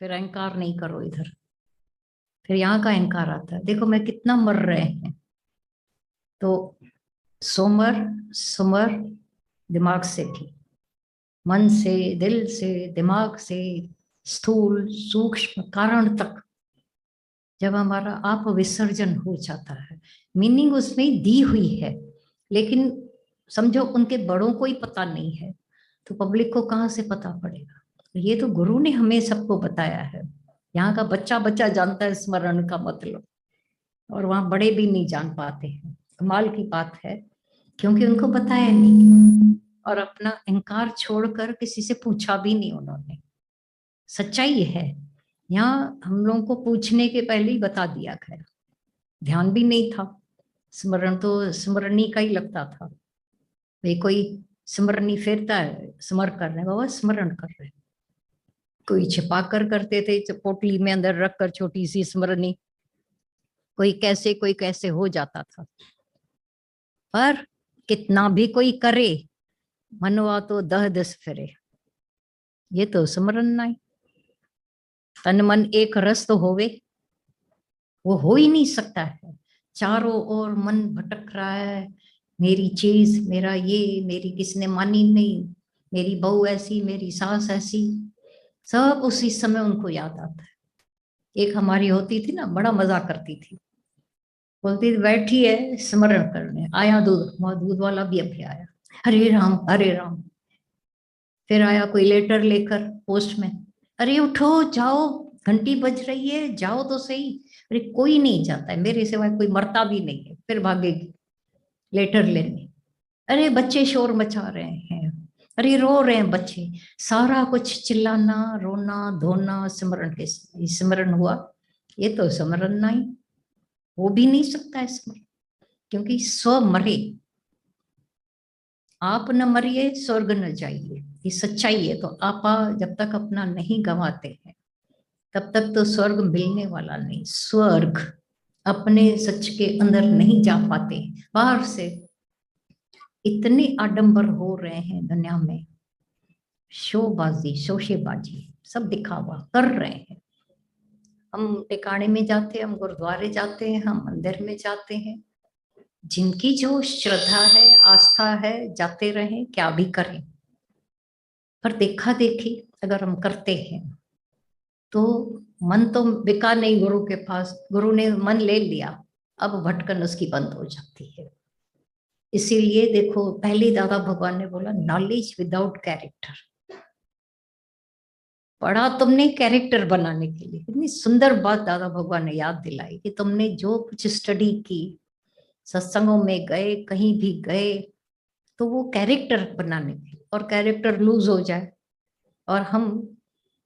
फिर अहंकार नहीं करो इधर, फिर यहाँ का अहंकार आता है। देखो मैं कितना मर रहे हैं। तो सोमर सुमर दिमाग से भी, मन से, दिल से, दिमाग से, स्थूल सूक्ष्म कारण तक जब हमारा आप विसर्जन हो जाता है, मीनिंग उसमें दी हुई है, लेकिन समझो उनके बड़ों को ही पता नहीं है, तो पब्लिक को कहाँ से पता पड़ेगा। ये तो गुरु ने हमें सबको बताया है। यहाँ का बच्चा बच्चा जानता है स्मरण का मतलब, और वहां बड़े भी नहीं जान पाते हैं। कमाल की बात है, क्योंकि उनको बताया नहीं, और अपना अहंकार छोड़कर किसी से पूछा भी नहीं उन्होंने। सच्चाई है, यहाँ हम लोगों को पूछने के पहले ही बता दिया गया। ध्यान भी नहीं था, स्मरण तो स्मरणी का ही लगता था। वे कोई स्मरणी फेरता है, स्मर कर रहे हैं बाबा, स्मरण कर रहे हैं। कोई छिपा कर करते थे, पोटली में अंदर रख कर छोटी सी स्मरणी, कोई कैसे हो जाता था। पर कितना भी कोई करे, मनवा तो दह दस फिरे, ये तो स्मरण नहीं। तन मन एक रस तो होवे, वो हो ही नहीं सकता है। चारों ओर मन भटक रहा है, मेरी चीज, मेरा ये, मेरी किसने मानी नहीं, मेरी बहू ऐसी, मेरी सास ऐसी, सब उसी समय उनको याद आता है। एक हमारी होती थी ना, बड़ा मजा करती थी, बोलती थी बैठी है स्मरण करने, आया दूध, वहां दूध वाला भी अभी आया, हरे राम हरे राम। फिर आया कोई लेटर लेकर पोस्ट में, अरे उठो जाओ, घंटी बज रही है, जाओ तो सही। अरे कोई नहीं जाता है, मेरे सिवाय कोई मरता भी नहीं है, फिर भागेगी लेटर लेने। अरे बच्चे शोर मचा रहे हैं, अरे रो रहे हैं बच्चे, सारा कुछ चिल्लाना रोना धोना सिमरन के स्मरण हुआ। ये तो स्मरण नहीं, हो भी नहीं सकता है स्मरण, क्योंकि स्व मरे, आप न मरिए स्वर्ग न जाइए, ये सच्चाई है। तो आप जब तक अपना नहीं गंवाते हैं, तब तक तो स्वर्ग मिलने वाला नहीं। स्वर्ग अपने सच के अंदर नहीं जा पाते, बाहर से इतने आडंबर हो रहे हैं दुनिया में, शोबाजी शोशेबाजी सब दिखावा कर रहे हैं। हम टिकाणे में जाते हैं, हम गुरुद्वारे जाते हैं, हम मंदिर में जाते हैं, जिनकी जो श्रद्धा है आस्था है जाते रहें, क्या भी करें। पर देखा देखी अगर हम करते हैं तो मन तो बिका नहीं गुरु के पास, गुरु ने मन ले लिया, अब भटकन उसकी बंद हो जाती है। इसीलिए देखो पहले दादा भगवान ने बोला नॉलेज विदाउट कैरेक्टर। पढ़ा तुमने कैरेक्टर बनाने के लिए, इतनी सुंदर बात दादा भगवान ने याद दिलाई कि तुमने जो कुछ स्टडी की, सत्संगों में गए, कहीं भी गए, तो वो कैरेक्टर बनाने के लिए, और कैरेक्टर लूज हो जाए और हम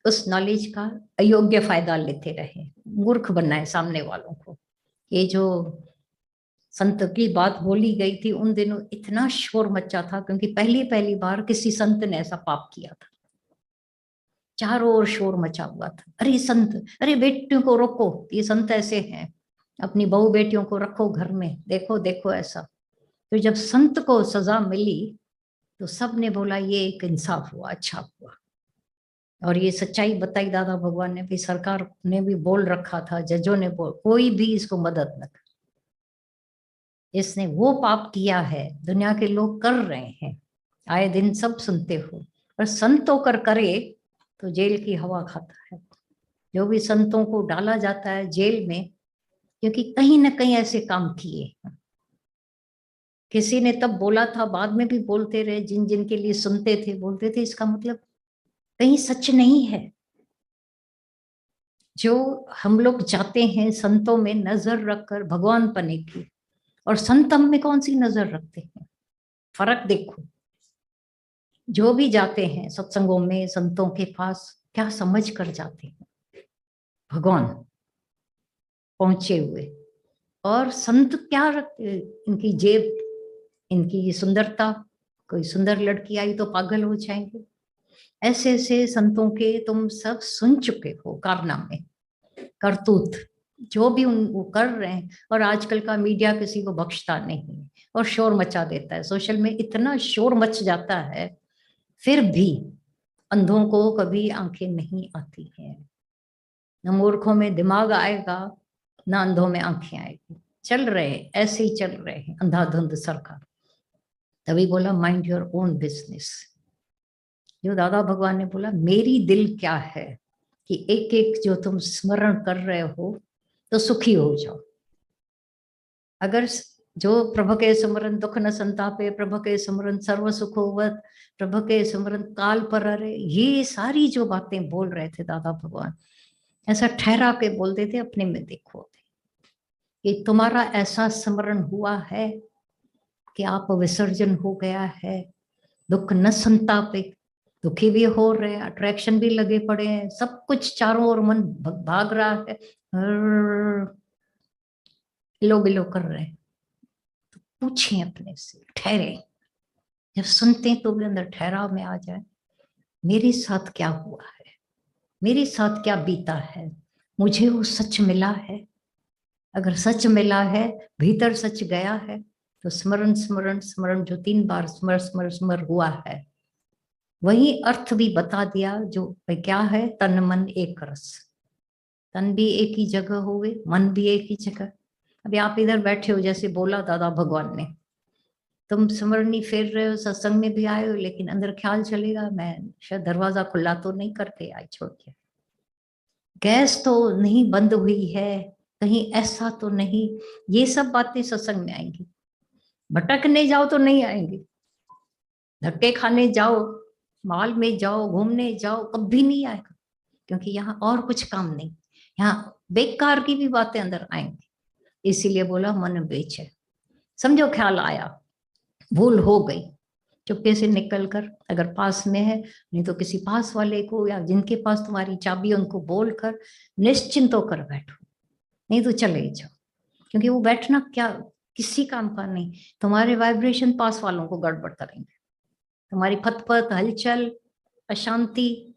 उस नॉलेज का अयोग्य फायदा लेते रहे, मूर्ख बनाए सामने वालों को। ये जो संत की बात बोली गई थी उन दिनों, इतना शोर मचा था, क्योंकि पहली पहली बार किसी संत ने ऐसा पाप किया था। चारों ओर शोर मचा हुआ था, अरे संत, अरे बेटियों को रोको, ये संत ऐसे हैं, अपनी बहू बेटियों को रखो घर में, देखो देखो ऐसा। तो जब संत को सजा मिली तो सब ने बोला ये एक इंसाफ हुआ, अच्छा हुआ। और ये सच्चाई बताई दादा भगवान ने भी, सरकार ने भी बोल रखा था, जजों ने बोल, कोई भी इसको मदद न करे, इसने वो पाप किया है। दुनिया के लोग कर रहे हैं, आए दिन सब सुनते हो, पर संत होकर करे तो जेल की हवा खाता है। जो भी संतों को डाला जाता है जेल में, क्योंकि कहीं ना कहीं ऐसे काम किए। किसी ने तब बोला था, बाद में भी बोलते रहे, जिन जिन के लिए सुनते थे बोलते थे, इसका मतलब कहीं सच नहीं है। जो हम लोग जाते हैं संतों में नजर रखकर भगवान पने की, और संत हम में कौन सी नजर रखते हैं, फर्क देखो। जो भी जाते हैं सत्संगों में संतों के पास, क्या समझ कर जाते हैं, भगवान पहुंचे हुए। और संत क्या रखते, इनकी जेब, इनकी सुंदरता, कोई सुंदर लड़की आई तो पागल हो जाएंगे। ऐसे ऐसे संतों के तुम सब सुन चुके हो कारनामे, करतूत, जो भी उन वो कर रहे हैं। और आजकल का मीडिया किसी को बख्शता नहीं है, और शोर मचा देता है, सोशल में इतना शोर मच जाता है, फिर भी अंधों को कभी आंखें नहीं आती हैं। न मूर्खों में दिमाग आएगा, न अंधों में आंखें आएगी। चल रहे ऐसे ही चल रहे हैं अंधाधुंध सरकार। तभी बोला माइंड योर ओन बिजनेस। जो दादा भगवान ने बोला मेरी दिल क्या है कि एक एक जो तुम स्मरण कर रहे हो तो सुखी हो जाओ। अगर जो प्रभु के स्मरण दुख न संतापे, प्रभु के स्मरण सर्व सुख होवत, प्रभु के स्मरण काल पर अरे, ये सारी जो बातें बोल रहे थे दादा भगवान, ऐसा ठहरा के बोलते थे अपने में देखो कि तुम्हारा ऐसा स्मरण हुआ है कि आप विसर्जन हो गया है, दुख न संतापे, दुखी भी हो रहे हैं, अट्रैक्शन भी लगे पड़े हैं, सब कुछ चारों ओर मन भाग रहा है, लो बिलो कर रहे हैं। तो पूछें अपने से, ठहरे, जब सुनते हैं तो भी अंदर ठहराव में आ जाए, मेरे साथ क्या हुआ है, मेरे साथ क्या बीता है, मुझे वो सच मिला है। अगर सच मिला है, भीतर सच गया है, तो स्मरण स्मरण स्मरण जो 3 बार स्मर स्मर स्मर हुआ है, वही अर्थ भी बता दिया जो क्या है, तन मन एक रस। तन भी एक ही जगह होवे, मन भी एक ही जगह। अभी आप इधर बैठे हो, जैसे बोला दादा भगवान ने, तुम स्मरणी फेर रहे हो, सत्संग में भी आए हो, लेकिन अंदर ख्याल चलेगा मैं शायद दरवाजा खुला तो नहीं करके आई छोड़ के, गैस तो नहीं बंद हुई है, कहीं ऐसा तो नहीं। ये सब बातें सत्संग में आएंगी। भटकने जाओ तो नहीं आएंगी, धक्के खाने जाओ, मॉल में जाओ, घूमने जाओ, कभी नहीं आएगा, क्योंकि यहाँ और कुछ काम नहीं, यहाँ बेकार की भी बातें अंदर आएंगी। इसीलिए बोला मन बेचे। समझो ख्याल आया, भूल हो गई, चुपके से निकल कर, अगर पास में है, नहीं तो किसी पास वाले को या जिनके पास तुम्हारी चाबी उनको बोल कर निश्चिंत होकर बैठो, नहीं तो चले जाओ। क्योंकि वो बैठना क्या किसी काम का नहीं, तुम्हारे वाइब्रेशन पास वालों को गड़बड़ करेंगे। तुम्हारी फतफत हलचल अशांति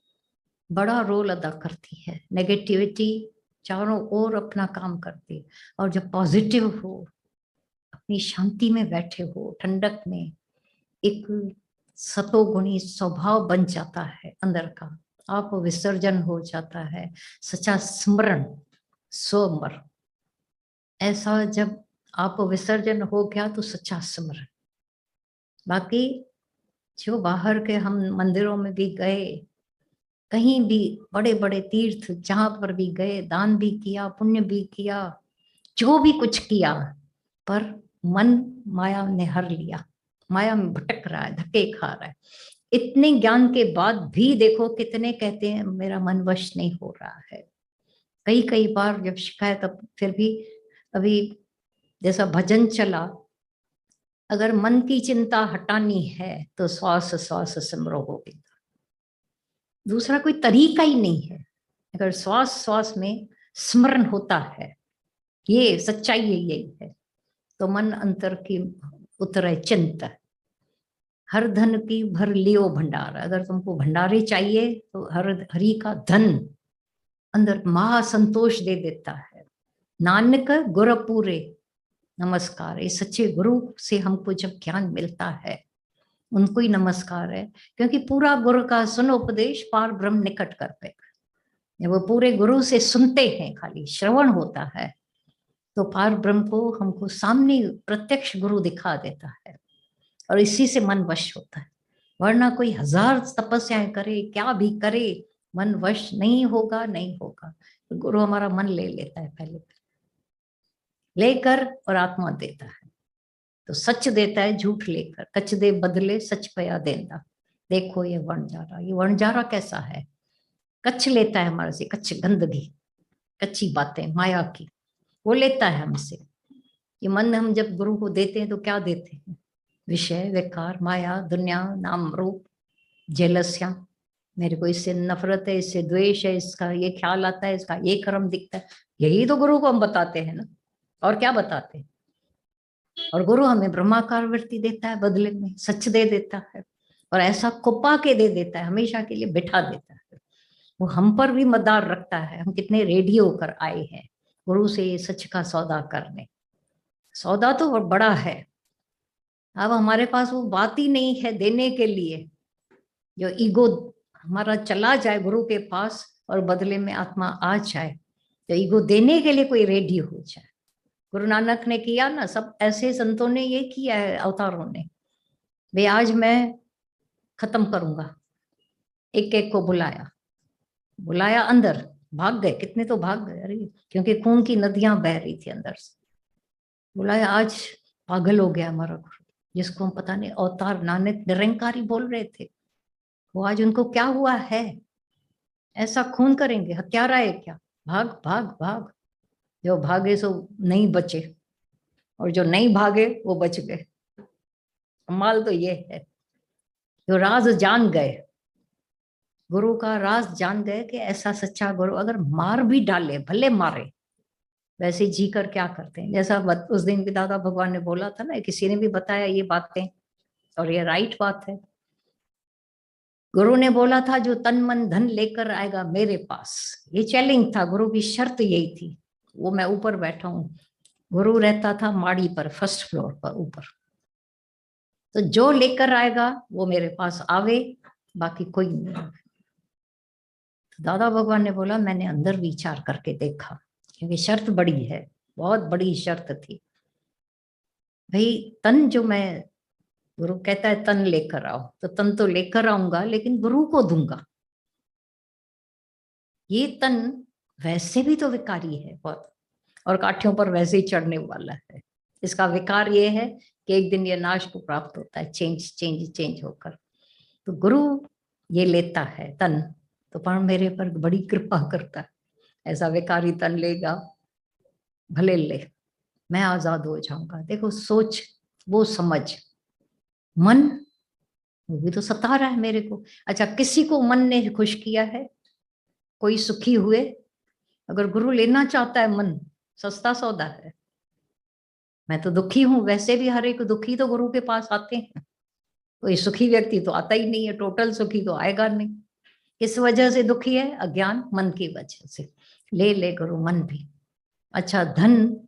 बड़ा रोल अदा करती है, नेगेटिविटी चारों ओर अपना काम करती है। और जब पॉजिटिव हो, अपनी शांति में बैठे हो, ठंडक में, एक सतोगुणी स्वभाव बन जाता है अंदर का, आप विसर्जन हो जाता है, सच्चा स्मरण स्वमर। ऐसा जब आप विसर्जन हो गया तो सच्चा स्मरण। बाकी जो बाहर के हम मंदिरों में भी गए, कहीं भी बड़े बड़े तीर्थ जहां पर भी गए, दान भी किया, पुण्य भी किया, जो भी कुछ किया, पर मन माया ने हर लिया, माया में भटक रहा है, धक्के खा रहा है। इतने ज्ञान के बाद भी देखो कितने कहते हैं मेरा मन वश नहीं हो रहा है। कई कई बार जब शिकायत, अब फिर भी अभी जैसा भजन चला, अगर मन की चिंता हटानी है तो श्वास श्वास सिमरो गोविंद, दूसरा कोई तरीका ही नहीं है। अगर श्वास श्वास में स्मरण होता है, ये सच्चाई यही है, तो मन अंतर की उतरे चिंता। हर धन की भर लियो भंडार, अगर तुमको भंडारे चाहिए तो हर हरि का धन अंदर महा संतोष दे देता है। नानक गुर पूरे नमस्कार, ये सच्चे गुरु से हमको जब ज्ञान मिलता है उनको ही नमस्कार है, क्योंकि पूरा गुरु का सुन उपदेश पार ब्रह्म निकट कर पाएगा। वो पूरे गुरु से सुनते हैं, खाली श्रवण होता है तो पार ब्रह्म को हमको सामने प्रत्यक्ष गुरु दिखा देता है, और इसी से मन वश होता है। वरना कोई 1000 तपस्याएं करे, क्या भी करे, मन वश नहीं होगा, नहीं होगा। तो गुरु हमारा मन ले लेता है, पहले लेकर और आत्मा देता है, तो सच देता है झूठ लेकर, कच दे बदले सच पया देना। देखो ये वणजारा, ये वणजारा कैसा है, कच्छ लेता है हमारे से, कच्छ गंदगी, कच्ची बातें माया की, वो लेता है हमसे। ये मन हम जब गुरु को देते हैं तो क्या देते हैं, विषय विकार माया दुनिया नाम रूप जेलसिया, मेरे को इससे नफरत है, इससे द्वेष है, इसका ये ख्याल आता है, इसका ये कर्म दिखता है। यही तो गुरु को हम बताते हैं ना, और क्या बताते हैं। और गुरु हमें ब्रह्माकार वृत्ति देता है, बदले में सच दे देता है, और ऐसा कुपा के दे देता है, हमेशा के लिए बिठा देता है। वो हम पर भी मदार रखता है, हम कितने रेडी होकर आए हैं गुरु से ये सच का सौदा करने। सौदा तो बड़ा है, अब हमारे पास वो बात ही नहीं है देने के लिए। जो ईगो हमारा चला जाए गुरु के पास, और बदले में आत्मा आ जाए, तो ईगो देने के लिए कोई रेडी हो जाए। गुरु नानक ने किया ना, सब ऐसे संतों ने ये किया है, अवतारों ने। वे आज मैं खत्म करूंगा, एक एक को बुलाया, बुलाया, अंदर भाग गए, कितने तो भाग गए, अरे क्योंकि खून की नदियां बह रही थी अंदर से। बुलाया, आज पागल हो गया हमारा गुरु, जिसको हम पता नहीं अवतार नानक निरंकारी बोल रहे थे, वो आज उनको क्या हुआ है, ऐसा खून करेंगे, हत्यारा है क्या, भाग भाग भाग। जो भागे सो नहीं बचे, और जो नहीं भागे वो बच गए। कमाल तो ये है, जो राज जान गए, गुरु का राज जान गए कि ऐसा सच्चा गुरु अगर मार भी डाले, भले मारे, वैसे जी कर क्या करते हैं। जैसा उस दिन भी दादा भगवान ने बोला था ना, किसी ने भी बताया ये बातें, और ये राइट बात है। गुरु ने बोला था, जो तन मन धन लेकर आएगा मेरे पास, ये चैलेंज था, गुरु की शर्त यही थी। वो मैं ऊपर बैठा हूं, गुरु रहता था माड़ी पर, फर्स्ट फ्लोर पर ऊपर, तो जो लेकर आएगा वो मेरे पास आवे, बाकी कोई नहीं। तो दादा भगवान ने बोला, मैंने अंदर विचार करके देखा, क्योंकि शर्त बड़ी है, बहुत बड़ी शर्त थी भाई। तन जो मैं, गुरु कहता है तन लेकर आओ, तो तन तो लेकर आऊंगा, लेकिन गुरु को दूंगा। ये तन वैसे भी तो विकारी है बहुत, और काठियों पर वैसे ही चढ़ने वाला है। इसका विकार ये है कि एक दिन ये नाश को प्राप्त होता है, चेंज चेंज चेंज होकर। तो गुरु ये लेता है तन, तो पर मेरे पर बड़ी कृपा करता है। ऐसा विकारी तन लेगा, भले ले, मैं आजाद हो जाऊंगा। देखो सोच, वो समझ, मन वो भी तो सता रहा है मेरे को। अच्छा, किसी को मन ने खुश किया है, कोई सुखी हुए? अगर गुरु लेना चाहता है मन, सस्ता सौदा है। मैं तो दुखी हूं, वैसे भी हर एक दुखी तो गुरु के पास आते हैं, कोई सुखी व्यक्ति तो आता ही नहीं है, टोटल सुखी तो आएगा नहीं। किस वजह से दुखी है? अज्ञान, मन की वजह से। ले ले गुरु मन भी। अच्छा, धन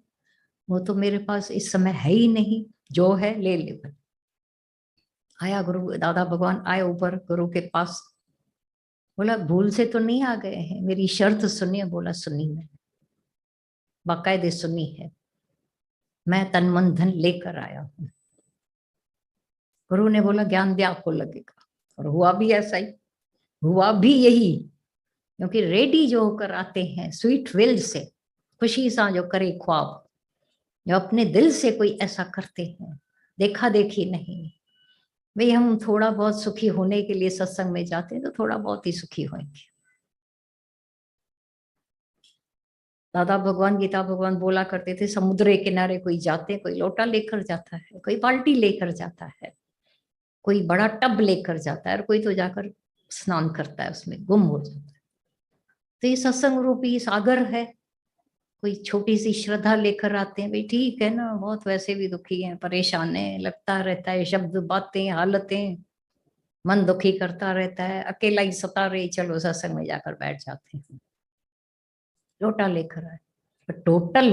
वो तो मेरे पास इस समय है ही नहीं, जो है ले ले। आया गुरु, दादा भगवान आए ऊपर गुरु के पास, बोला भूल से तो नहीं आ गए हैं, मेरी शर्त सुनिए। बोला सुनी, मैंने बाकायदे सुनी है, मैं तन मन धन लेकर आया हूं। गुरु ने बोला ज्ञान भी आपको लगेगा, और हुआ भी ऐसा ही, हुआ भी यही। क्योंकि रेडी जो होकर आते हैं स्वीट विल से, खुशी सा जो करे ख्वाब, जो अपने दिल से कोई ऐसा करते हैं, देखा देखी नहीं। भाई हम थोड़ा बहुत सुखी होने के लिए सत्संग में जाते हैं, तो थोड़ा बहुत ही सुखी होंगे। दादा भगवान, गीता भगवान बोला करते थे, समुद्र के किनारे कोई जाते, कोई लोटा लेकर जाता है, कोई बाल्टी लेकर जाता है, कोई बड़ा टब लेकर जाता है, और कोई तो जाकर स्नान करता है, उसमें गुम हो जाता है। तो ये सत्संग रूपी सागर है। कोई छोटी सी श्रद्धा लेकर आते हैं, भाई ठीक है ना, बहुत वैसे भी दुखी हैं, परेशान है, लगता रहता है शब्द बातें हालतें, मन दुखी करता रहता है, अकेला ही सता रही, चलो सत्संग में जाकर बैठ जाते हैं, लोटा लेकर आए। पर टोटल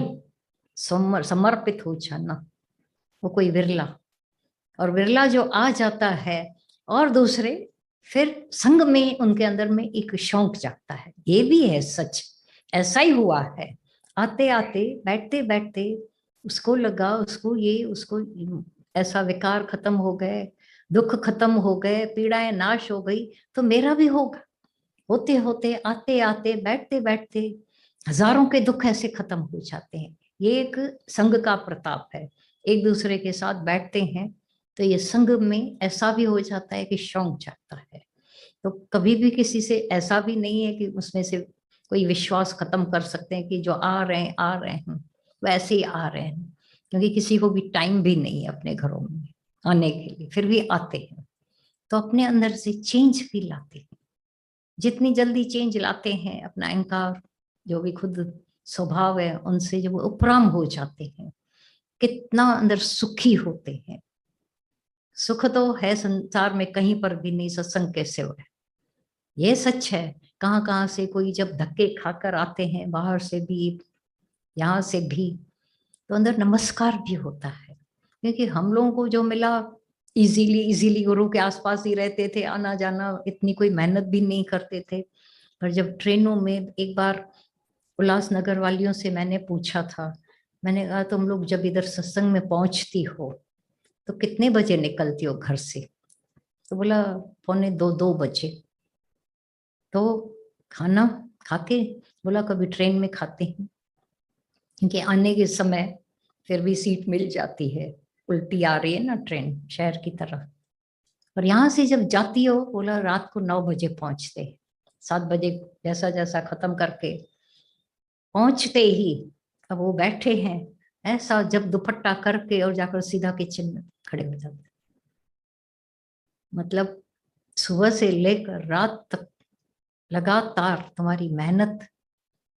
समर्पित हो जाना वो कोई विरला, और विरला जो आ जाता है, और दूसरे फिर संग में उनके अंदर में एक शौक जागता है। ये भी है सच, ऐसा ही हुआ है। आते आते बैठते बैठते उसको लगा, उसको ये, उसको ऐसा विकार खत्म हो गए, दुख खत्म हो गए, पीड़ाएं नाश हो गई, तो मेरा भी होगा। होते होते, आते आते, बैठते बैठते हजारों के दुख ऐसे खत्म हो जाते हैं। ये एक संग का प्रताप है। एक दूसरे के साथ बैठते हैं तो ये संग में ऐसा भी हो जाता है कि शौक जाता है। तो कभी भी किसी से ऐसा भी नहीं है कि उसमें से कोई विश्वास खत्म कर सकते हैं कि जो आ रहे हैं वैसे ही आ रहे हैं, क्योंकि किसी को भी टाइम भी नहीं है अपने घरों में आने के लिए, फिर भी आते हैं। तो अपने अंदर से चेंज भी लाते हैं। जितनी जल्दी चेंज लाते हैं, अपना अहंकार जो भी खुद स्वभाव है उनसे जब उपराम हो जाते हैं, कितना अंदर सुखी होते हैं। सुख तो है संसार में कहीं पर भी नहीं, सत्संग कैसे हो, ये सच है। कहाँ कहाँ से कोई जब धक्के खाकर आते हैं, बाहर से भी यहाँ से भी, तो अंदर नमस्कार भी होता है। क्योंकि हम लोगों को जो मिला, इजीली इजीली गुरु के आसपास ही रहते थे, आना जाना, इतनी कोई मेहनत भी नहीं करते थे, पर जब ट्रेनों में एक बार उल्लासनगर वालियों से मैंने पूछा था, मैंने कहा तुम लोग जब इधर सत्संग में पहुंचती हो तो कितने बजे निकलती हो घर से? तो बोला 1:45-2 बजे। तो खाना खाके? बोला कभी ट्रेन में खाते हैं, क्योंकि आने के समय फिर भी सीट मिल जाती है, उल्टी आ रही है ना ट्रेन शहर की तरफ। और यहाँ से जब जाती हो, बोला रात को 9 बजे पहुंचते, 7 बजे जैसा जैसा खत्म करके पहुंचते ही अब वो बैठे हैं ऐसा, जब दुपट्टा करके और जाकर सीधा किचन में खड़े हो जाते। मतलब सुबह से लेकर रात तक लगातार तुम्हारी मेहनत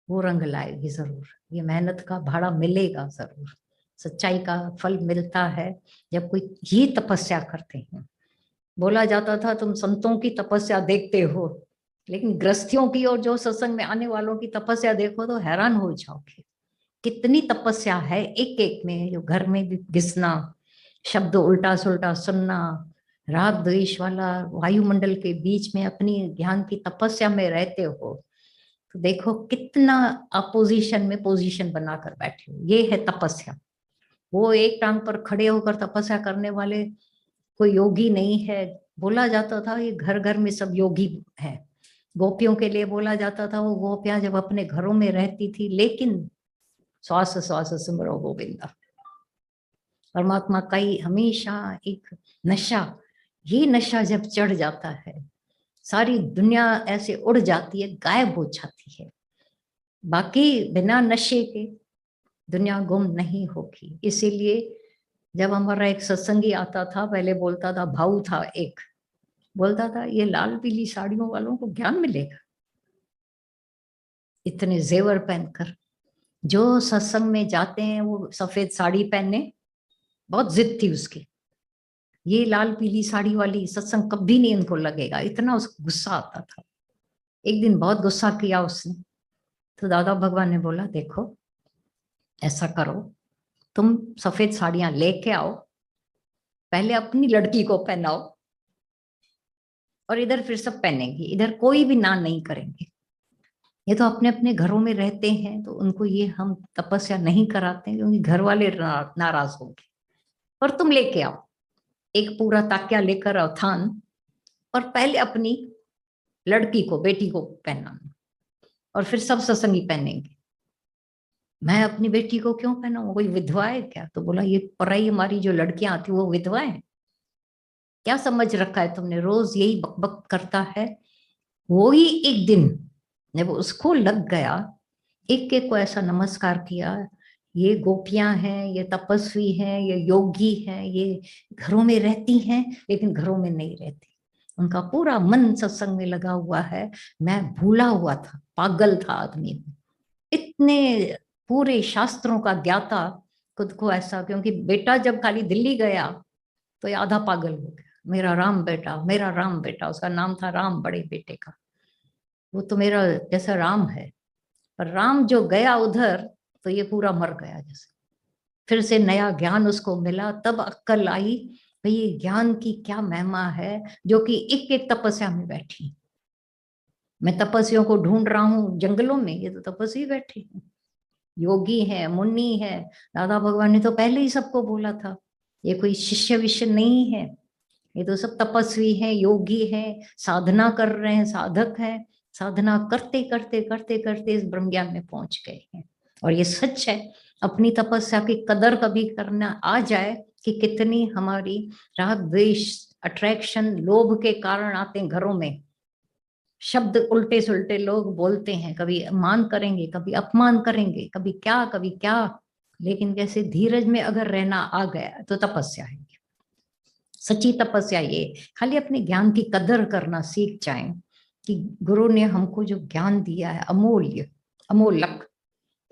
वो रंग लाएगी जरूर, ये मेहनत का भाड़ा मिलेगा जरूर। सच्चाई का फल मिलता है जब कोई ये तपस्या करते हैं। बोला जाता था तुम संतों की तपस्या देखते हो, लेकिन गृहस्थियों की और जो सत्संग में आने वालों की तपस्या देखो तो हैरान हो जाओगे। कितनी तपस्या है एक एक में, जो घर में भी घिसना, शब्द उल्टा सुल्टा सुनना, राग द्वेष वाला वायुमंडल के बीच में अपनी ज्ञान की तपस्या में रहते हो, तो देखो कितना अपोजिशन में पोजीशन बनाकर बैठे हो। ये है तपस्या। वो एक टांग पर खड़े होकर तपस्या करने वाले कोई योगी नहीं है। बोला जाता था ये घर घर में सब योगी है। गोपियों के लिए बोला जाता था वो गोपियां जब अपने घरों में रहती थी, लेकिन श्वास श्वास सिमरो गोविंदा। परमात्मा का ही हमेशा एक नशा, ये नशा जब चढ़ जाता है सारी दुनिया ऐसे उड़ जाती है, गायब हो जाती है। बाकी बिना नशे के दुनिया गुम नहीं होगी। इसीलिए जब हमारा एक सत्संगी आता था, पहले बोलता था, भाऊ था एक, बोलता था ये लाल पीली साड़ियों वालों को ज्ञान मिलेगा? इतने जेवर पहनकर जो सत्संग में जाते हैं वो सफेद साड़ी पहने, बहुत जिद थी उसकी, ये लाल पीली साड़ी वाली सत्संग कभी नहीं इनको लगेगा, इतना उसको गुस्सा आता था। एक दिन बहुत गुस्सा किया उसने, तो दादा भगवान ने बोला देखो ऐसा करो, तुम सफेद साड़ियां लेके आओ, पहले अपनी लड़की को पहनाओ और इधर फिर सब पहनेंगे, इधर कोई भी ना नहीं करेंगे। ये तो अपने अपने घरों में रहते हैं तो उनको ये हम तपस्या नहीं कराते क्योंकि घर वाले नाराज होंगे। और तुम लेके आओ, एक पूरा ताकिया लेकर आओ थान, और पहले अपनी लड़की को बेटी को पहनाना और फिर सब सत्संगी पहनेंगे। मैं अपनी बेटी को क्यों पहनाऊं, कोई विधवा है क्या? तो बोला ये पराई हमारी जो लड़कियां आती वो विधवा है क्या? समझ रखा है तुमने, रोज यही बकबक करता है। वो ही एक दिन जब उसको लग गया, एक एक को ऐसा नमस्कार किया, ये गोपियां हैं, ये तपस्वी हैं, ये योगी हैं, ये घरों में रहती हैं लेकिन घरों में नहीं रहती, उनका पूरा मन सत्संग में लगा हुआ है। मैं भूला हुआ था, पागल था आदमी में, इतने पूरे शास्त्रों का ज्ञाता खुद को ऐसा, क्योंकि बेटा जब खाली दिल्ली गया तो ये आधा पागल हो गया, मेरा राम बेटा, मेरा राम बेटा, उसका नाम था राम बड़े बेटे का, वो तो मेरा जैसा राम है। पर राम जो गया उधर तो ये पूरा मर गया जैसे। फिर से नया ज्ञान उसको मिला, तब अक्कल आई भाई ये ज्ञान की क्या महिमा है, जो कि एक एक तपस्या में बैठी। मैं तपस्वियों को ढूंढ रहा हूँ जंगलों में, ये तो तपस्वी बैठे हैं, योगी है, मुनि है। दादा भगवान ने तो पहले ही सबको बोला था ये कोई शिष्य विष्य नहीं है, ये तो सब तपस्वी हैं, योगी हैं, साधना कर रहे हैं, साधक हैं, साधना करते करते करते करते इस ब्रह्म ज्ञान में पहुंच गए हैं। और ये सच है, अपनी तपस्या की कदर कभी करना आ जाए कि कितनी हमारी राग द्वेष अट्रैक्शन लोभ के कारण आते हैं घरों में, शब्द उल्टे सुल्टे लोग बोलते हैं, कभी मान करेंगे, कभी अपमान करेंगे, कभी क्या कभी क्या, लेकिन कैसे धीरज में अगर रहना आ गया तो तपस्या है। सच्ची तपस्या ये खाली अपने ज्ञान की कदर करना सीख जाएं कि गुरु ने हमको जो ज्ञान दिया है अमूल्य अमोलक,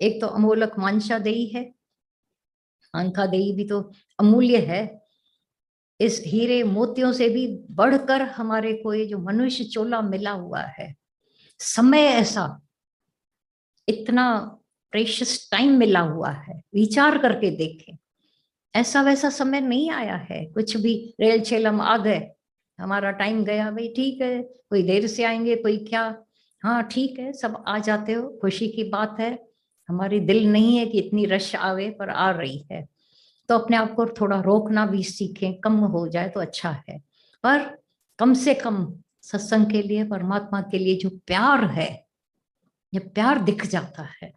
एक तो अमोलक मानसा देई है, आंखा देई भी तो अमूल्य है, इस हीरे मोतियों से भी बढ़कर हमारे को ये जो मनुष्य चोला मिला हुआ है, समय ऐसा इतना प्रेशियस टाइम मिला हुआ है, विचार करके देखें, ऐसा वैसा समय नहीं आया है कुछ भी, रेल छेलम आ गए, हमारा टाइम गया भाई, ठीक है, कोई देर से आएंगे कोई क्या, हाँ ठीक है, सब आ जाते हो, खुशी की बात है। हमारी दिल नहीं है कि इतनी रश आवे, पर आ रही है। तो अपने आप को थोड़ा रोकना भी सीखें, कम हो जाए तो अच्छा है। पर कम से कम सत्संग के लिए, परमात्मा के लिए जो प्यार है, ये प्यार दिख जाता है,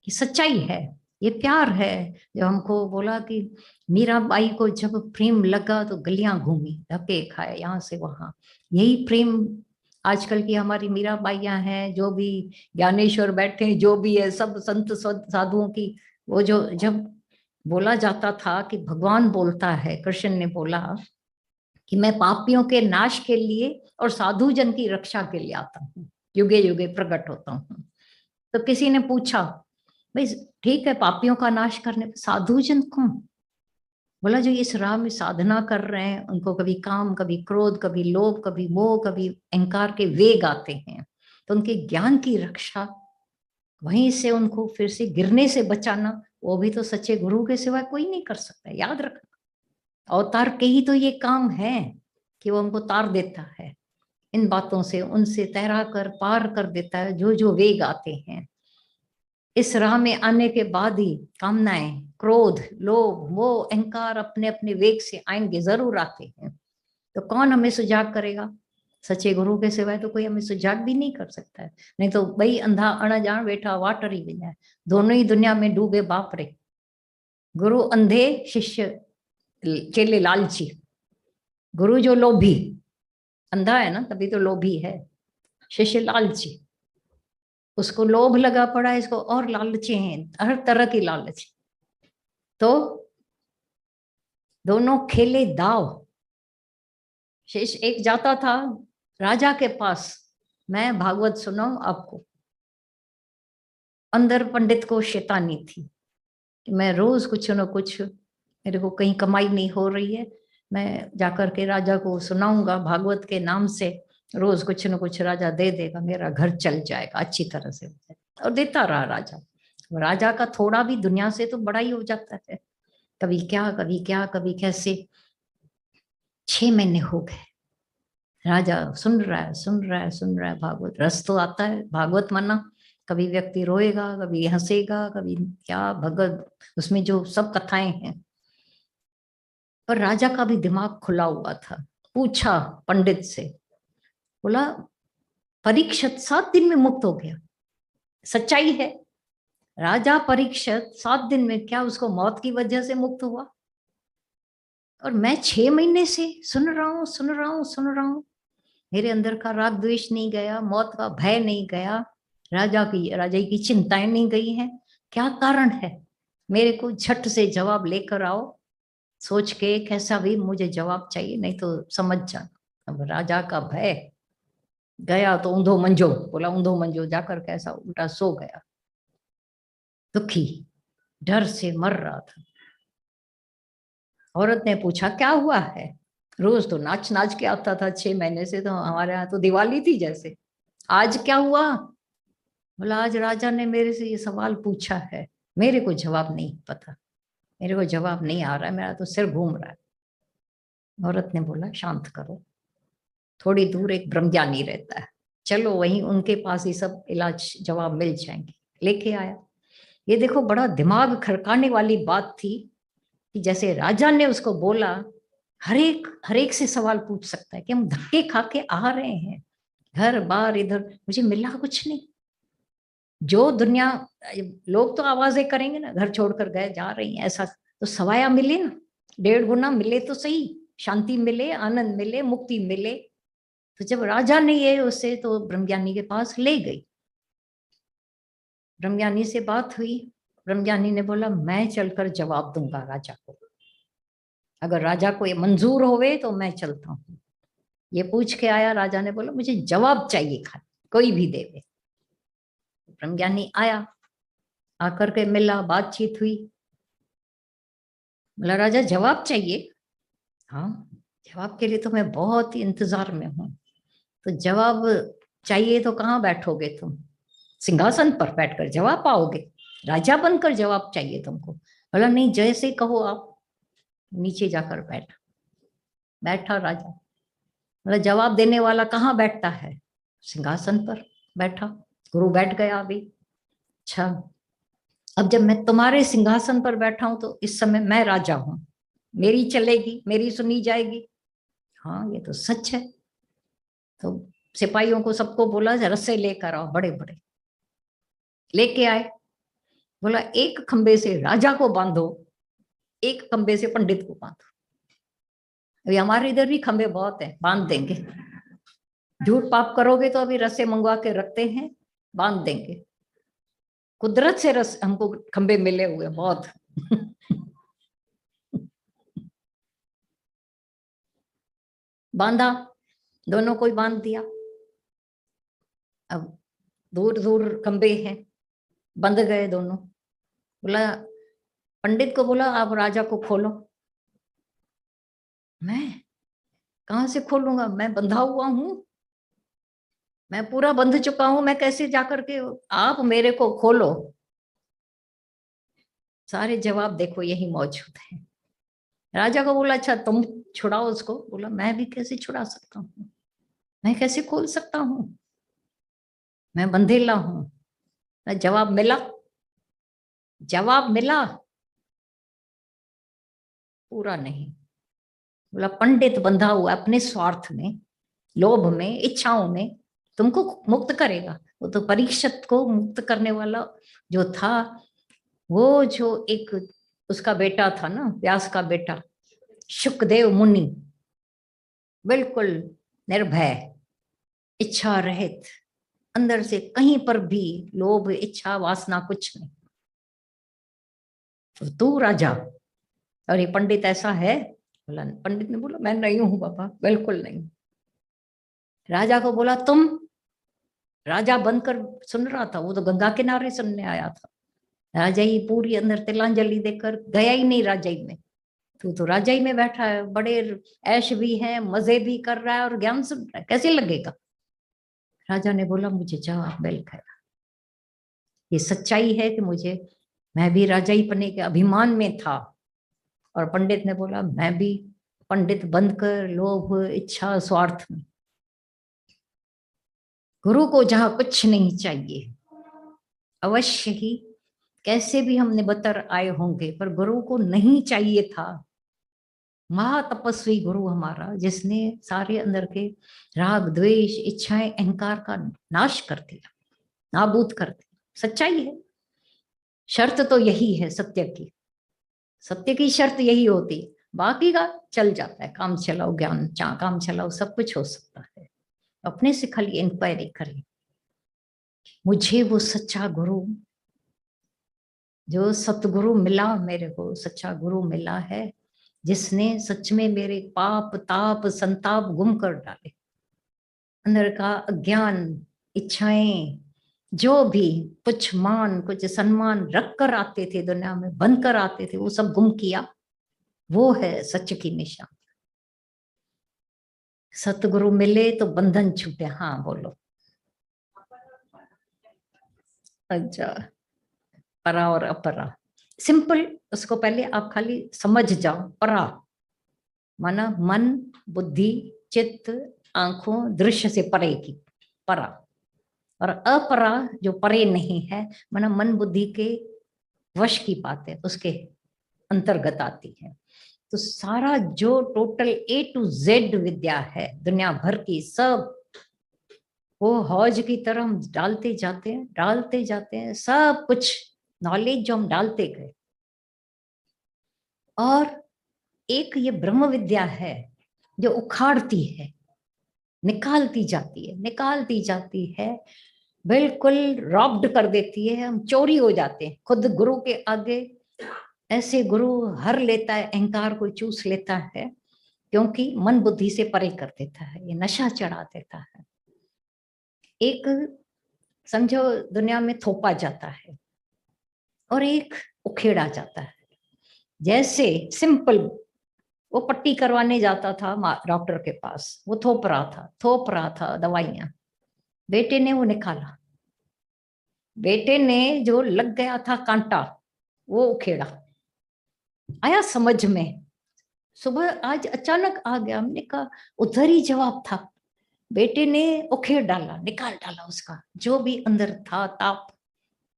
ये सच्चाई है, ये प्यार है। जो हमको बोला कि मीराबाई को जब प्रेम लगा तो गलियां घूमी, धक्के खाए यहाँ से वहां। यही प्रेम आजकल की हमारी मीराबाइयां हैं, जो भी ज्ञानेश्वर बैठे हैं, जो भी है सब संत साधुओं की। वो जो जब बोला जाता था कि भगवान बोलता है, कृष्ण ने बोला कि मैं पापियों के नाश के लिए और साधु जन की रक्षा के लिए आता हूँ, युगे युगे प्रकट होता हूँ। तो किसी ने पूछा, भाई ठीक है, पापियों का नाश करने पे साधु जन कौन? बोला जो इस राह में साधना कर रहे हैं, उनको कभी काम, कभी क्रोध, कभी लोभ, कभी मोह, कभी अहंकार के वेग आते हैं, तो उनके ज्ञान की रक्षा, वहीं से उनको फिर से गिरने से बचाना, वो भी तो सच्चे गुरु के सिवा कोई नहीं कर सकता। याद रखना, अवतार के ही तो ये काम है कि वो हमको तार देता है इन बातों से, उनसे तैरा कर पार कर देता है जो जो वेग आते हैं। इस राह में आने के बाद ही कामनाएं, क्रोध, लोभ, मोह, अहंकार अपने अपने वेग से आएंगे, जरूर आते हैं। तो कौन हमें सुजाग करेगा? सच्चे गुरु के सिवाय तो कोई हमें सुजाग भी नहीं कर सकता है। नहीं तो भाई अंधा अणजान बैठा वाटर ही बन जाए, दोनों ही दुनिया में डूबे बाप रे। गुरु अंधे, शिष्य चेले लालची। गुरु जो लोभी, अंधा है ना तभी तो लोभी है। शिष्य लालची, उसको लोभ लगा पड़ा है, इसको और लालची हैं, हर तरह की लालच। तो दोनों खेले दाव। शेष एक जाता था राजा के पास, मैं भागवत सुनाऊं आपको। अंदर पंडित को शैतानी थी कि मैं रोज कुछ न कुछ, मेरे को कहीं कमाई नहीं हो रही है, मैं जाकर के राजा को सुनाऊंगा भागवत के नाम से, रोज कुछ न कुछ राजा दे देगा, मेरा घर चल जाएगा, अच्छी तरह से हो जाएगा। और देता रहा राजा। राजा का थोड़ा भी दुनिया से तो बड़ा ही हो जाता है, कभी क्या कभी क्या कभी कैसे। 6 महीने हो गए, राजा सुन रहा है सुन रहा है सुन रहा है भागवत, रस तो आता है भागवत माना। कभी व्यक्ति रोएगा, कभी हंसेगा, कभी क्या भगवत, उसमें जो सब कथाएं हैं। पर राजा का भी दिमाग खुला हुआ था। पूछा पंडित से, बोला परीक्षित 7 दिन में मुक्त हो गया, सच्चाई है। राजा परीक्षित 7 दिन में क्या उसको मौत की वजह से मुक्त हुआ? और मैं 6 महीने से सुन रहा हूँ सुन रहा हूँ सुन रहा हूँ, मेरे अंदर का राग द्वेष नहीं गया, मौत का भय नहीं गया, राजा की चिंताएं नहीं गई हैं। क्या कारण है? मेरे को झट से जवाब लेकर आओ, सोच के कैसा भी मुझे जवाब चाहिए, नहीं तो समझ जा। अब राजा का भय गया तो ऊंधो मंजो, बोला ऊंधो मंजो, जाकर कैसा उल्टा सो गया, दुखी, डर से मर रहा था। औरत ने पूछा क्या हुआ है? रोज तो नाच नाच के आता था, 6 महीने से तो हमारे यहाँ तो दिवाली थी जैसे, आज क्या हुआ? बोला आज राजा ने मेरे से ये सवाल पूछा है, मेरे को जवाब नहीं पता, मेरे को जवाब नहीं आ रहा है, मेरा तो सिर घूम रहा है। औरत ने बोला शांत करो, थोड़ी दूर एक ब्रह्मज्ञानी रहता है, चलो वहीं उनके पास ही सब इलाज जवाब मिल जाएंगे। लेके आया। ये देखो बड़ा दिमाग खड़काने वाली बात थी कि जैसे राजा ने उसको बोला, हर एक से सवाल पूछ सकता है कि हम धक्के खा के आ रहे हैं, घर बार इधर, मुझे मिला कुछ नहीं। जो दुनिया, लोग तो आवाजें करेंगे ना, घर छोड़कर गए जा रही हैं ऐसा, तो सवाया मिले ना, 1.5 गुना मिले तो सही, शांति मिले, आनंद मिले, मुक्ति मिले। तो जब राजा ने ये उसे तो ब्रह्मज्ञानी के पास ले गई, ब्रह्मज्ञानी से बात हुई, ब्रह्मज्ञानी ने बोला मैं चलकर जवाब दूंगा राजा को, अगर राजा को ये मंजूर होवे तो मैं चलता हूँ। ये पूछ के आया, राजा ने बोला मुझे जवाब चाहिए, खा कोई भी देवे। ब्रह्मज्ञानी आया, आकर के मिला, बातचीत हुई। बोला राजा जवाब चाहिए? हाँ, जवाब के लिए तो मैं बहुत ही इंतजार में हूँ। तो जवाब चाहिए तो कहाँ बैठोगे तुम? सिंहासन पर बैठकर जवाब पाओगे? राजा बनकर जवाब चाहिए तुमको? बोला नहीं, जैसे कहो आप, नीचे जाकर बैठा राजा। बोला जवाब देने वाला कहाँ बैठता है? सिंहासन पर। बैठा, गुरु बैठ गया अभी। अच्छा, अब जब मैं तुम्हारे सिंहासन पर बैठा हूं तो इस समय मैं राजा हूं, मेरी चलेगी, मेरी सुनी जाएगी। हाँ ये तो सच है। तो सिपाहियों को सबको बोला रस्से लेकर आओ, बड़े बड़े लेके आए। बोला एक खंबे से राजा को बांधो, एक खंबे से पंडित को बांधो। अभी हमारे इधर भी खंबे बहुत है, बांध देंगे। झूठ पाप करोगे तो अभी रस्से मंगवा के रखते हैं, बांध देंगे। कुदरत से रस हमको खंबे मिले हुए बहुत। बांधा, दोनों को ही बांध दिया। अब दूर दूर खंबे हैं, बंध गए दोनों। बोला, पंडित को बोला आप राजा को खोलो। मैं कहां से खोलूंगा, मैं बंधा हुआ हूं, मैं पूरा बंध चुका हूं, मैं कैसे जाकर के, आप मेरे को खोलो। सारे जवाब देखो यही मौजूद है। राजा को बोला अच्छा तुम छुड़ाओ उसको। बोला मैं भी कैसे छुड़ा सकता हूँ, मैं कैसे खोल सकता हूँ, मैं बंधेला हूं। जवाब मिला, जवाब मिला, पूरा नहीं। बोला पंडित बंधा हुआ अपने स्वार्थ में, लोभ में, इच्छाओं में, तुमको मुक्त करेगा। वो तो परीक्षित को मुक्त करने वाला जो था, वो जो एक उसका बेटा था ना, व्यास का बेटा शुकदेव मुनि, बिल्कुल निर्भय, इच्छा रहित, अंदर से कहीं पर भी लोभ इच्छा वासना कुछ नहीं। तो तू राजा, और ये पंडित ऐसा है? बोला, पंडित ने बोला मैं नहीं हूं बाबा, बिल्कुल नहीं। राजा को बोला तुम, राजा बनकर सुन रहा था, वो तो गंगा किनारे सुनने आया था। राजा ही पूरी अंदर तिलांजलि देकर गया ही नहीं राजाई में। तू तो राजाई में बैठा है, बड़े ऐश भी है, मजे भी कर रहा है और ज्ञान सुन रहा है, कैसे लगेगा? राजा ने बोला मुझे जवाब मिल गया, ये सच्चाई है कि मुझे, मैं भी राजाई पने के अभिमान में था। और पंडित ने बोला मैं भी पंडित बनकर लोभ इच्छा स्वार्थ में। गुरु को जहां कुछ नहीं चाहिए, अवश्य ही कैसे भी हम निबतर आए होंगे, पर गुरु को नहीं चाहिए था। महातपस्वी गुरु हमारा, जिसने सारे अंदर के राग द्वेष इच्छाएं अहंकार का नाश कर दिया, नाबूद कर दिया। सच्चाई है, शर्त तो यही है सत्य की, सत्य की शर्त यही होती है। बाकी का चल जाता है, काम चलाओ ज्ञान, काम चलाओ, सब कुछ हो सकता है। अपने से खाली इंक्वायरी करें। मुझे वो सच्चा गुरु, जो सतगुरु मिला, मेरे को सच्चा गुरु मिला है, जिसने सच में मेरे पाप ताप संताप गुम कर डाले, अंदर का अज्ञान इच्छाएं, जो भी कुछ मान कुछ सम्मान रख कर आते थे दुनिया में, बन कर आते थे, वो सब गुम किया। वो है सच की निशान। सतगुरु मिले तो बंधन छूटे। हाँ बोलो। अच्छा, परा और अपरा, सिंपल, उसको पहले आप खाली समझ जाओ। परा माना मन बुद्धि चित्त आंखों दृश्य से परे की परा, और अपरा जो परे नहीं है, माना मन बुद्धि के वश की बात है, उसके अंतर्गत आती है। तो सारा जो टोटल A to Z विद्या है दुनिया भर की, सब वो हौज की तरह हम डालते जाते हैं, डालते जाते हैं, सब कुछ नॉलेज जो हम डालते गए। और एक ये ब्रह्म विद्या है जो उखाड़ती है, निकालती जाती है, निकालती जाती है, बिल्कुल रॉब्ड कर देती है। हम चोरी हो जाते हैं खुद गुरु के आगे। ऐसे गुरु हर लेता है, अहंकार को चूस लेता है, क्योंकि मन बुद्धि से परे कर देता है, ये नशा चढ़ा देता है। एक समझो दुनिया में थोपा जाता है और एक उखेड़ा जाता है। जैसे सिंपल, वो पट्टी करवाने जाता था डॉक्टर के पास, वो थोप रहा था दवाइयां, बेटे ने वो निकाला, बेटे ने जो लग गया था कांटा वो उखेड़ा, आया समझ में। सुबह आज अचानक आ गया, हमने कहा उधर ही जवाब था, बेटे ने उखेड़ डाला, निकाल डाला उसका जो भी अंदर था, ताप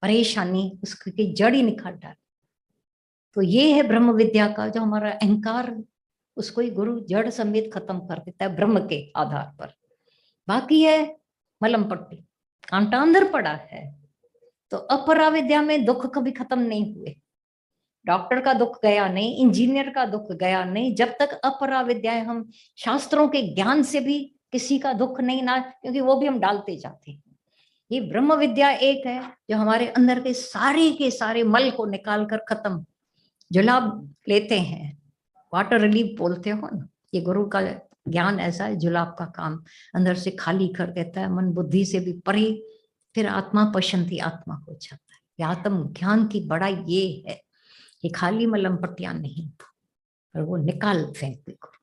परेशानी, उसकी जड़ ही निकाल डाली। तो ये है ब्रह्म विद्या का जो हमारा अहंकार, उसको ही गुरु जड़ समेत खत्म कर देता है ब्रह्म के आधार पर। बाकी है मलम पट्टी, कांटा अंदर पड़ा है। तो अपरा विद्या में दुख कभी खत्म नहीं हुए। डॉक्टर का दुख गया नहीं, इंजीनियर का दुख गया नहीं, जब तक अपरा विद्याएं हम शास्त्रों के ज्ञान से भी किसी का दुख नहीं ना, क्योंकि वो भी हम डालते जाते हैं। ये ब्रह्म विद्या एक है जो हमारे अंदर के सारे मल को निकाल कर खत्म, जुलाब लेते हैं, वाटर रिलीफ बोलते हो ना, ये गुरु का ज्ञान ऐसा है, जुलाब का काम अंदर से खाली कर देता है, मन बुद्धि से भी परे, फिर आत्मा पशंती आत्मा हो जाता है। ये आत्म ज्ञान की बड़ा ये है, ये खाली मलम पट्टियां नहीं, पर वो निकाल फेंकते गुरु।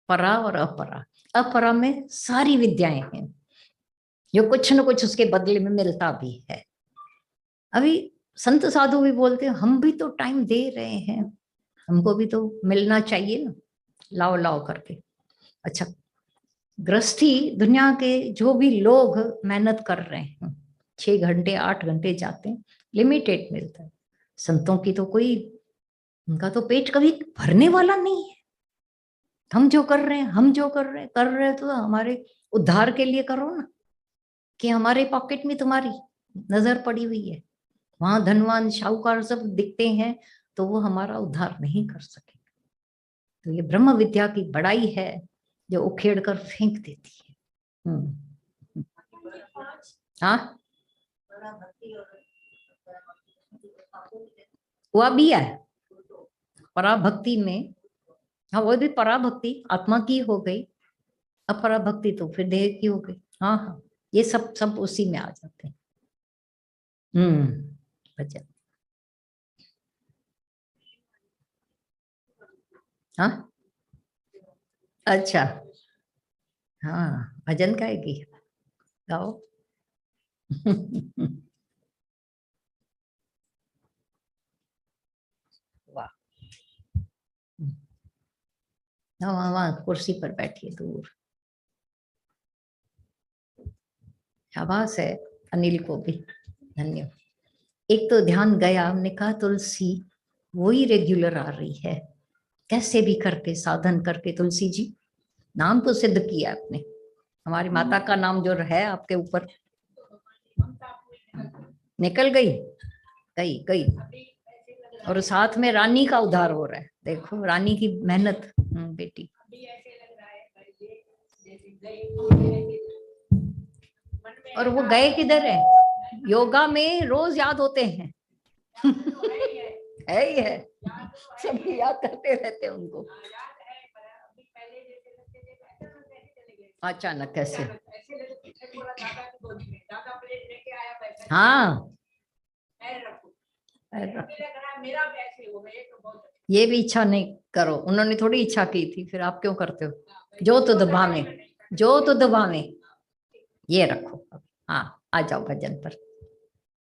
परा और अपरा, अपरा में सारी विद्याएं हैं जो कुछ न कुछ उसके बदले में मिलता भी है। अभी संत साधु भी बोलते हैं हम भी तो टाइम दे रहे हैं, हमको भी तो मिलना चाहिए ना, लाओ लाओ करके। अच्छा, गृहस्थी दुनिया के जो भी लोग मेहनत कर रहे हैं, 6 घंटे 8 घंटे जाते हैं, लिमिटेड मिलता है। संतों की तो कोई, उनका तो पेट कभी भरने वाला नहीं है। हम जो कर रहे हैं, कर रहे तो हमारे उद्धार के लिए करो ना, कि हमारे पॉकेट में तुम्हारी नजर पड़ी हुई है, वहां धनवान शाहूकार सब दिखते हैं, तो वो हमारा उद्धार नहीं कर सके। तो ये ब्रह्म विद्या की बड़ाई है जो उखेड़ कर फेंक देती है। हाँ, वह भी है पराभक्ति में। हाँ, वो भी पराभक्ति आत्मा की हो गई, अपराभक्ति तो फिर देह की हो गई। हाँ हाँ, ये सब सब उसी में आ जाते हैं। भजन, हाँ अच्छा, हाँ भजन गाएगी, गाओ। वाह, वहाँ वहाँ कुर्सी पर बैठिए दूर, शाबाश है अनिल को भी धन्यवाद। एक तो ध्यान गया, हमने कहा तुलसी वही रेगुलर आ रही है, कैसे भी करके साधन करके तुलसी जी नाम तो सिद्ध किया आपने, हमारी माता का नाम जो है आपके ऊपर, निकल गई गई गई। और साथ में रानी का उद्धार हो रहा है, देखो रानी की मेहनत। बेटी और वो गए किधर है, योगा में रोज याद होते हैं। है ही है, सब याद करते रहते हैं उनको। अचानक कैसे, हाँ ये भी इच्छा नहीं करो, उन्होंने थोड़ी इच्छा की थी, फिर आप क्यों करते हो। जो तो दबावे, जो तो दबावे, ये रखो। हाँ, आ जाओ भजन पर।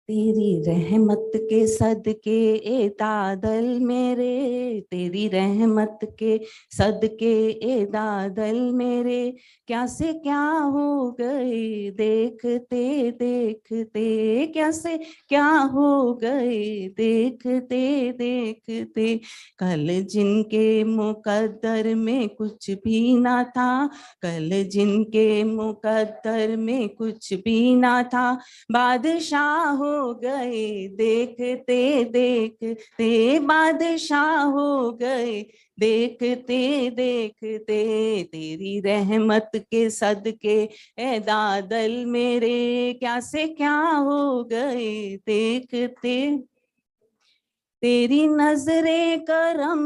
तेरी रहमत के सदके ए दादल मेरे, तेरी रहमत के सदके ए दादल मेरे, क्या से क्या हो गए देखते देखते, क्या से क्या हो गए देखते देखते। कल जिनके मुकद्दर में कुछ भी ना था, कल जिनके मुकद्दर में कुछ भी ना था, बादशाह हो गए देखते देखते, बादशाह हो गए देखते देखते। तेरी रहमत के सदके ए दादल मेरे, क्या से क्या हो गए देखते। तेरी नजरे करम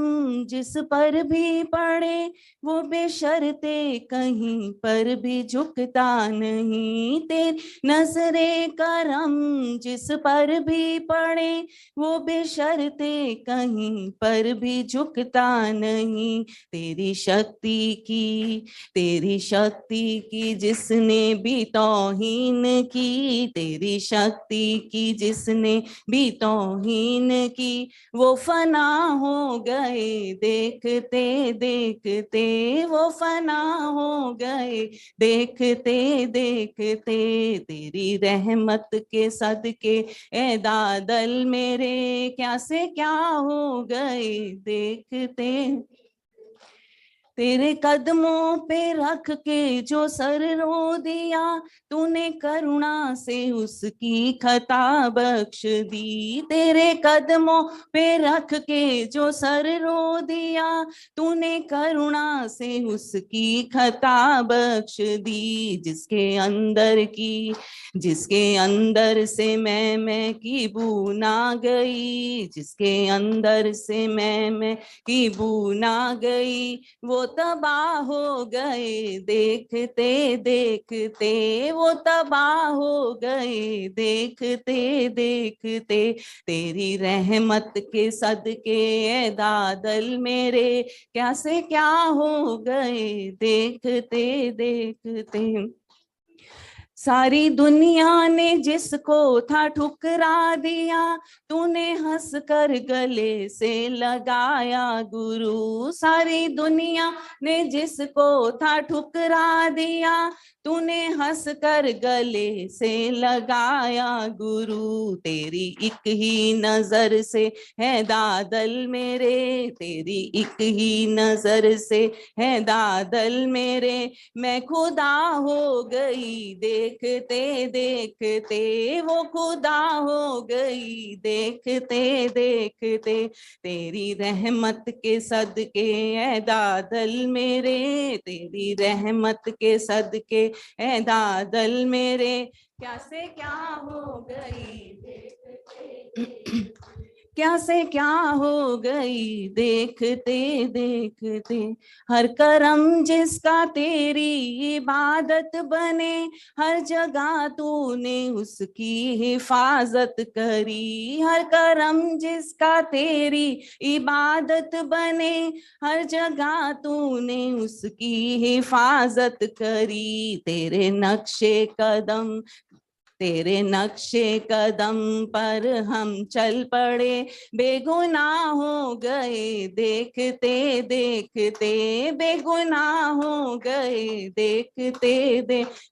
जिस पर भी पड़े, वो बेशर्ते कहीं पर भी झुकता नहीं। तेरी नजरे करम जिस पर भी पड़े, वो बेशर्ते कहीं पर भी झुकता नहीं। तेरी शक्ति की जिसने भी तौहीन की, तेरी शक्ति की जिसने भी तौहीन की, वो फना हो गए, देखते देखते वो फना हो गए, देखते देखते। तेरी रहमत के सदके ए दादल मेरे, क्या से क्या हो गए, देखते। तेरे कदमों पे रख के जो सर रो दिया, तूने करुणा से उसकी खता बख्श दी। तेरे कदमों पे रख के जो सर रो दिया, तूने करुणा से उसकी खता बख्श दी। जिसके अंदर से मैं की बू ना गई, जिसके अंदर से मैं की बू ना गई, वो तबाह हो गए, देखते देखते वो तबाह हो गए, देखते देखते। तेरी रहमत के सदके ए दादल मेरे, क्या से क्या हो गए, देखते देखते। सारी दुनिया ने जिसको था ठुकरा दिया, तूने हंस कर गले से लगाया गुरु। सारी दुनिया ने जिसको था ठुकरा दिया, तूने हंस कर गले से लगाया गुरु। तेरी एक ही नजर से है दादल मेरे, तेरी एक ही नजर से है दादल मेरे, मैं खुदा हो गई, देखते देखते वो खुदा हो गई, देखते देखते। तेरी रहमत के सदके ए दादल मेरे, तेरी रहमत के सदके ए दादल मेरे, क्या से क्या हो गई, देखते क्या से क्या हो गई, देखते देखते। हर करम जिसका तेरी इबादत बने, हर जगह तूने उसकी हिफाजत करी। हर करम जिसका तेरी इबादत बने, हर जगह तूने उसकी हिफाजत करी। तेरे नक्शे कदम पर हम चल पड़े, बेगुनाह हो गए, देखते देखते बेगुनाह हो गए, देखते देखते।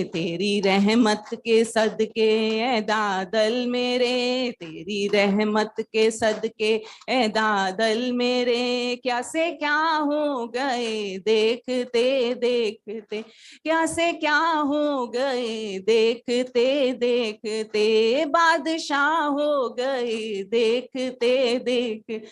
तेरी रहमत के सदके ए दादल मेरे, तेरी रहमत के सदके ए दादल मेरे, क्या से क्या हो गए, देखते देखते। क्या से क्या हो गए, देखते देखते। बादशाह हो गए, देखते देखते।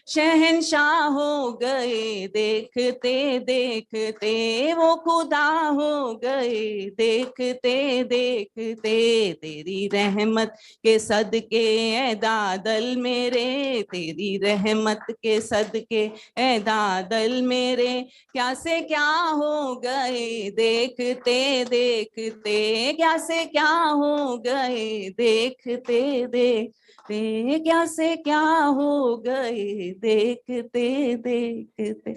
शहंशाह हो गए, देखते देखते। वो खुदा हो गए, देखते देखते। तेरी रहमत के सदके ए दादल मेरे, तेरी रहमत के सदके ए दादल मेरे, क्या से क्या हो गए, देखते देखते। क्या से क्या हो गए, देखते देखते। क्या से क्या हो गए, देखते देखते।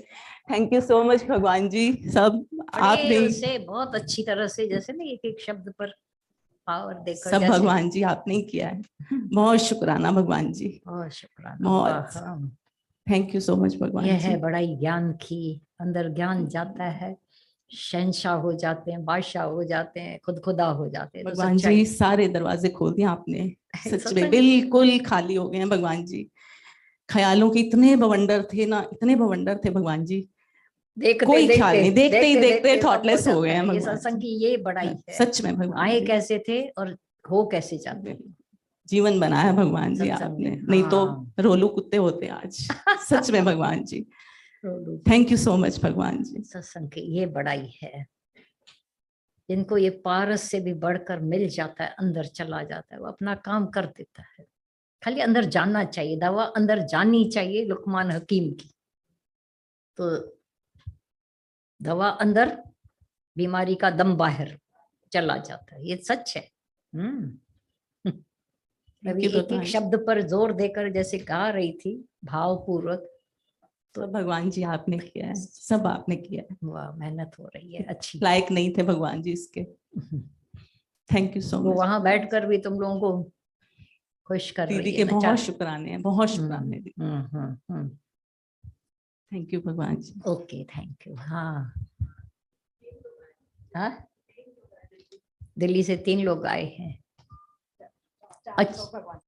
थैंक यू सो मच भगवान जी, सब आपने उसे बहुत अच्छी तरह से, जैसे ना एक एक शब्द पर पावर देकर, सब भगवान जी आपने ही किया है। बहुत शुक्राना भगवान जी, बहुत शुक्राना, बहुत थैंक यू सो मच भगवान यह जी। है बड़ाई ज्ञान की, अंदर ज्ञान जाता है, शहंशाह हो जाते हैं, बादशाह हो जाते हैं, खुद खुदा हो जाते हैं। भगवान जी सारे दरवाजे खोल दिए आपने, सच में बिल्कुल खाली हो गए हैं भगवान जी। ख्यालों के इतने बवंडर थे ना, इतने बवंडर थे भगवान जी, कोई ख्याल नहीं, देखते ही देखते थॉटलेस हो गए हैं ये भगवान सत्संग की ये बड़ाई है, सच में भगवान आए जी। कैसे थे और हो कैसे जाते। जीवन बनाया भगवान जी आपने, नहीं तो रोलू कुत्ते होते आज। सच में भगवान जी, थैंक यू सो मच भगवान जी। सत्संग की ये बड़ाई है, जिनको ये पारस से भी बढ़कर मिल जाता है, अंदर चला जाता है, वो अपना काम कर देता है। खाली अंदर जानना चाहिए, दवा अंदर जाननी चाहिए लुकमान हकीम की, तो दवा अंदर, बीमारी का दम बाहर चला जाता है, ये सच है। अभी एक एक शब्द पर जोर देकर जैसे गा रही थी भावपूर्वक, तो भगवान जी आपने किया है, सब आपने किया है। वाह, मेहनत हो रही है अच्छी। लायक नहीं थे भगवान जी इसके, थैंक यू सो मच। वहां बैठकर भी तुम लोगों को खुश कर दीदी रही के है ना, बहुत शुक्राने हैं, बहुत शुक्राने दीदी। हम्म। थैंक यू भगवान जी। Okay, thank you. हाँ हाँ, दिल्ली से 3 लोग आए हैं। अच्छा,